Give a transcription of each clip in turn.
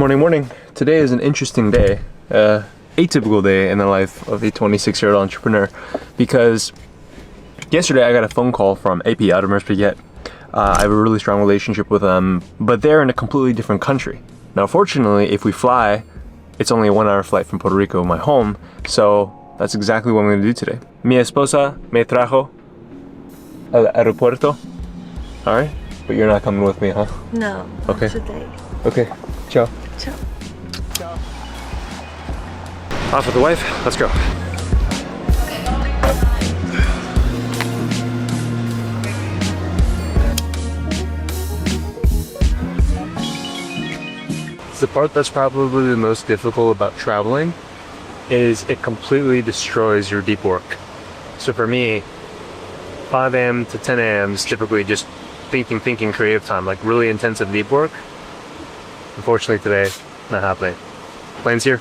Morning. Today is an interesting day, atypical day in the life of a 26-year-old entrepreneur, because yesterday I got a phone call from AP out of Merspighet. I have a really strong relationship with them, but they're in a completely different country. Now, fortunately, if we fly, it's only a 1-hour flight from Puerto Rico, my home, so that's exactly what I'm going to do today. Mi esposa me trajo al aeropuerto. All right, but you're not coming with me, huh? No, okay. Not today. Okay, ciao. Ciao. Ciao. Off with the wife, let's go. The part that's probably the most difficult about traveling is it completely destroys your deep work. So for me, 5 a.m. to 10 a.m. is typically just thinking creative time, like really intensive deep work. Unfortunately today, not happening. Plane's here.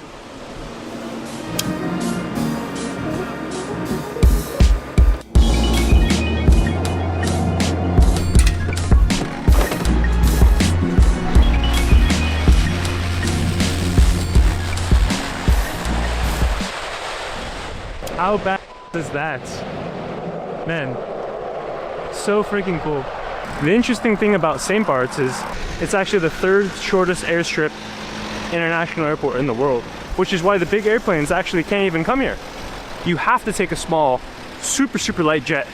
How bad is that? Man, so freaking cool. The interesting thing about St Barth is it's actually the 3rd shortest airstrip international airport in the world, which is why the big airplanes actually can't even come here. You have to take a small, super light jet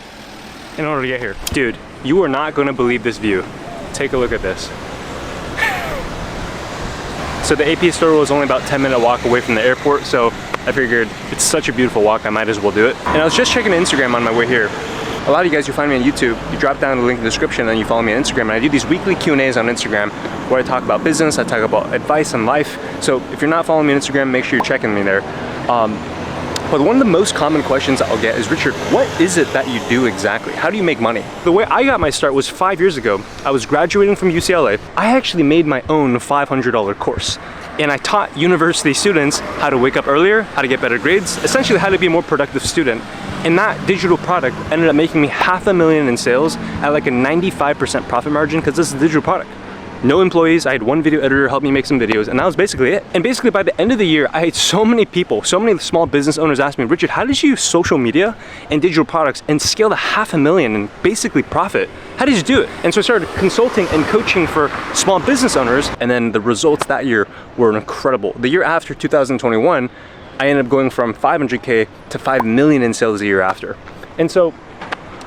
in order to get here. Dude, you are not gonna believe this view. Take a look at this. So the AP store was only about 10-minute walk away from the airport, so I figured it's such a beautiful walk, I might as well do it. And I was just checking Instagram on my way here. A lot of you guys who find me on YouTube, you drop down the link in the description and you follow me on Instagram, and I do these weekly Q&As on Instagram where I talk about business, I talk about advice on life. So if you're not following me on Instagram, make sure you're checking me there. But one of the most common questions I'll get is, Richard, what is it that you do exactly? How do you make money? The way I got my start was 5 years ago. I was graduating from UCLA. I actually made my own $500 course. And I taught university students how to wake up earlier, how to get better grades, essentially how to be a more productive student. And that digital product ended up making me $500,000 in sales at like a 95% profit margin, because this is a digital product. No employees, I had one video editor help me make some videos, and that was basically it. And basically by the end of the year, I had so many people, so many small business owners ask me, Richard, how did you use social media and digital products and scale to $500,000 and basically profit? How did you do it? And so I started consulting and coaching for small business owners, and then the results that year were incredible. The year after, 2021, I ended up going from 500K to 5 million in sales the year after. And so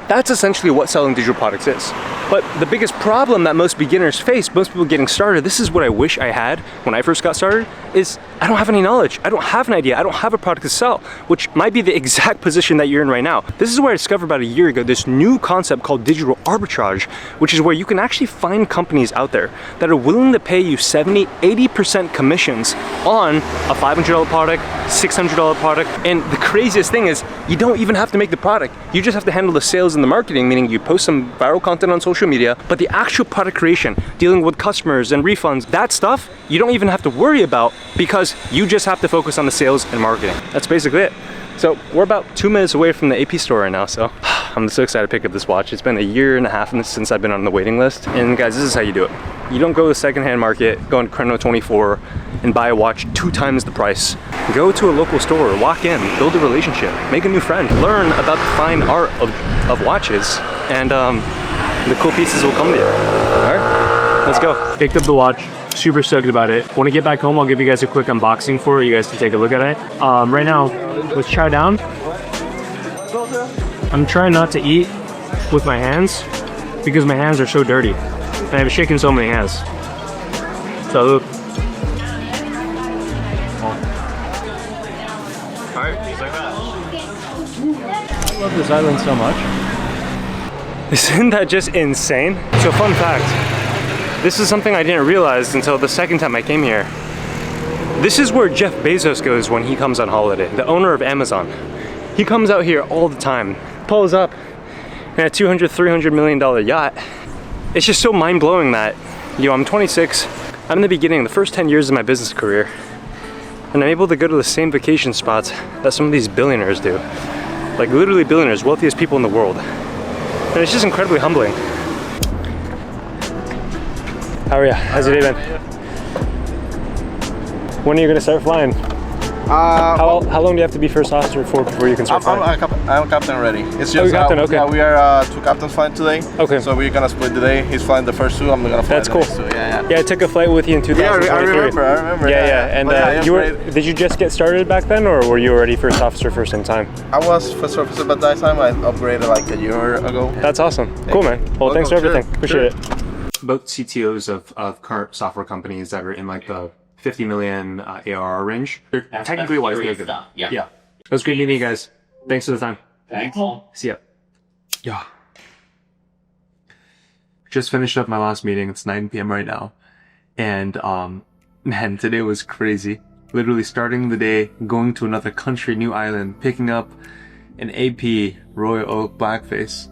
that's essentially what selling digital products is. But the biggest problem that most beginners face, most people getting started, this is what I wish I had when I first got started, is I don't have any knowledge. I don't have an idea. I don't have a product to sell, which might be the exact position that you're in right now. This is where I discovered about a year ago this new concept called digital arbitrage, which is where you can actually find companies out there that are willing to pay you 70, 80% commissions on a $500 product, $600 product. And the craziest thing is you don't even have to make the product. You just have to handle the sales and the marketing, meaning you post some viral content on social media, but the actual product creation, dealing with customers and refunds, that stuff, you don't even have to worry about, because you just have to focus on the sales and marketing. That's basically it. So we're about 2 minutes away from the AP store right now, so I'm so excited to pick up this watch. It's been 1.5 years since I've been on the waiting list. And guys, this is how you do it. You don't go to the secondhand market, go on Chrono24 and buy a watch 2 times the price. Go to a local store, walk in, build a relationship, make a new friend, learn about the fine art of watches, and the cool pieces will come to you. All right, let's go. Picked up the watch, super stoked about it. When I get back home, I'll give you guys a quick unboxing for it. You guys can take a look at it. Right now, let's chow down. I'm trying not to eat with my hands because my hands are so dirty. And I've shaken so many hands. Salud. Alright, just like that. I love this island so much. Isn't that just insane? So fun fact, this is something I didn't realize until the second time I came here. This is where Jeff Bezos goes when he comes on holiday, the owner of Amazon. He comes out here all the time, pulls up in a $200, $300 million yacht. It's just so mind-blowing that, you know, I'm 26, I'm in the beginning, the first 10 years of my business career, and I'm able to go to the same vacation spots that some of these billionaires do. Like literally billionaires, wealthiest people in the world. And it's just incredibly humbling. How are you? How's your day been? When are you going to start flying? How long do you have to be first officer for before you can start flying? I'm captain already. It's just you're captain, okay. Yeah, we are 2 captains flying today. Okay. So we're gonna split the day. He's flying the first 2. I'm gonna fly That's the cool. next 2. Yeah. Yeah, I took a flight with you in 2023. Yeah, I remember. Yeah. And did you just get started back then, or were you already first officer for some time? I was first officer, but that time I upgraded like a year ago. That's awesome. Cool, man. Well, thanks for everything. Appreciate it. Both CTOs of current software companies that are in like the 50 million ARR range. They're technically wise. They're good. Yeah. It was great meeting you guys. Thanks for the time. Thanks. See ya. Yeah. Just finished up my last meeting. It's 9 p.m. right now. And, man, today was crazy. Literally starting the day, going to another country, new island, picking up an AP Royal Oak Blackface.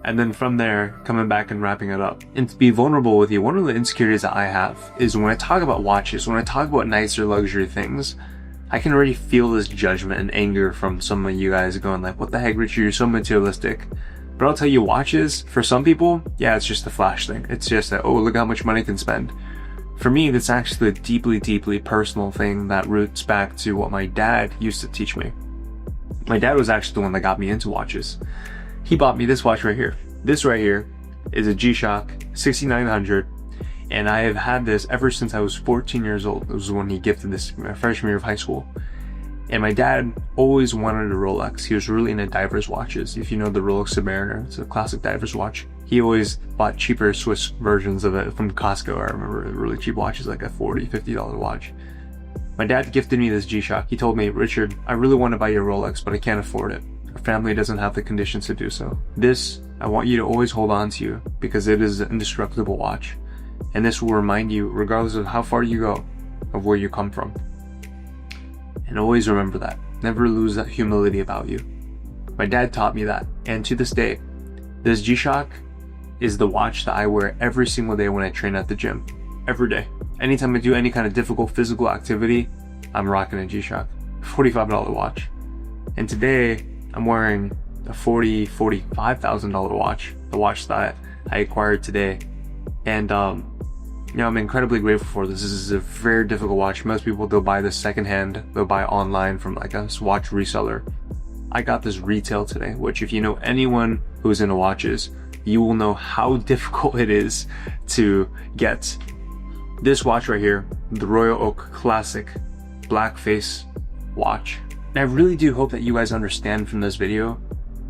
And then from there, coming back and wrapping it up. And to be vulnerable with you, one of the insecurities that I have is when I talk about watches, when I talk about nicer luxury things, I can already feel this judgment and anger from some of you guys going like, what the heck, Richard, you're so materialistic. But I'll tell you, watches, for some people, yeah, it's just a flash thing. It's just that, oh, look how much money I can spend. For me, that's actually a deeply, deeply personal thing that roots back to what my dad used to teach me. My dad was actually the one that got me into watches. He bought me this watch right here. This right here is a G-Shock 6900. And I have had this ever since I was 14 years old. It was when he gifted this my freshman year of high school. And my dad always wanted a Rolex. He was really into divers watches. If you know the Rolex Submariner, it's a classic divers watch. He always bought cheaper Swiss versions of it from Costco. I remember really cheap watches, like a $40, $50 watch. My dad gifted me this G-Shock. He told me, Richard, I really want to buy you a Rolex, but I can't afford it. Our family doesn't have the conditions to do so. This, I want you to always hold on to because it is an indestructible watch. And this will remind you, regardless of how far you go, of where you come from. And always remember that. Never lose that humility about you. My dad taught me that. And to this day, this G-Shock is the watch that I wear every single day when I train at the gym. Every day. Anytime I do any kind of difficult physical activity, I'm rocking a G-Shock. $45 watch. And today, I'm wearing a $45,000 watch. The watch that I acquired today. And, you know, I'm incredibly grateful for this. This is a very difficult watch. Most people, they'll buy this secondhand. They'll buy online from like a watch reseller. I got this retail today, which if you know anyone who's into watches, you will know how difficult it is to get this watch right here, the Royal Oak Classic Blackface watch. And I really do hope that you guys understand from this video,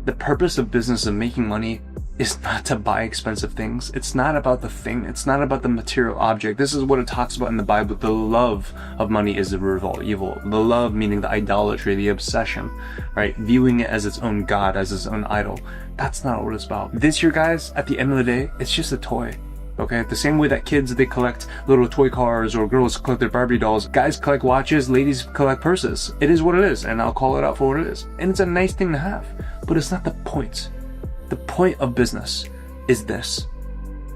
the purpose of business of making money is not to buy expensive things. It's not about the thing. It's not about the material object. This is what it talks about in the Bible. The love of money is the root of all evil. The love meaning the idolatry, the obsession, right? Viewing it as its own God, as its own idol. That's not what it's about. This here, guys, at the end of the day, it's just a toy. Okay, the same way that kids, they collect little toy cars, or girls collect their Barbie dolls, guys collect watches, ladies collect purses. It is what it is, and I'll call it out for what it is. And it's a nice thing to have, but it's not the point. The point of business is this.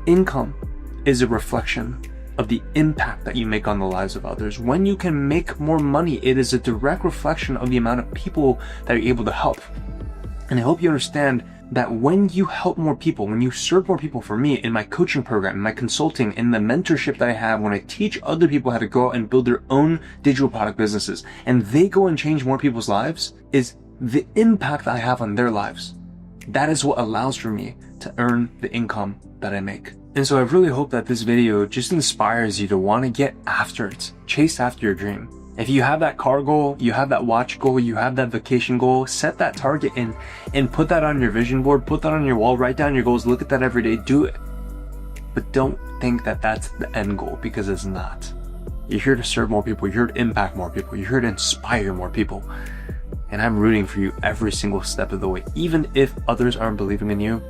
Income is a reflection of the impact that you make on the lives of others. When you can make more money, it is a direct reflection of the amount of people that you're able to help. And I hope you understand that when you help more people, when you serve more people, for me, in my coaching program, in my consulting, in the mentorship that I have, when I teach other people how to go out and build their own digital product businesses, and they go and change more people's lives, is the impact that I have on their lives. That is what allows for me to earn the income that I make. And so I really hope that this video just inspires you to want to get after it. Chase after your dream. If you have that car goal, you have that watch goal, you have that vacation goal, set that target and put that on your vision board, put that on your wall, write down your goals, look at that every day, do it. But don't think that that's the end goal, because it's not. You're here to serve more people, you're here to impact more people, you're here to inspire more people. And I'm rooting for you every single step of the way. Even if others aren't believing in you,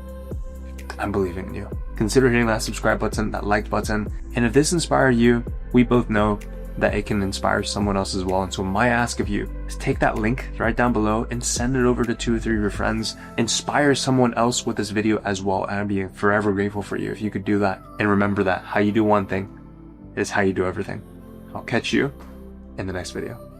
I'm believing in you. Consider hitting that subscribe button, that like button. And if this inspired you, we both know that it can inspire someone else as well. And so my ask of you is take that link right down below and send it over to 2 or 3 of your friends. Inspire someone else with this video as well. And I'd be forever grateful for you if you could do that. And remember that how you do one thing is how you do everything. I'll catch you in the next video.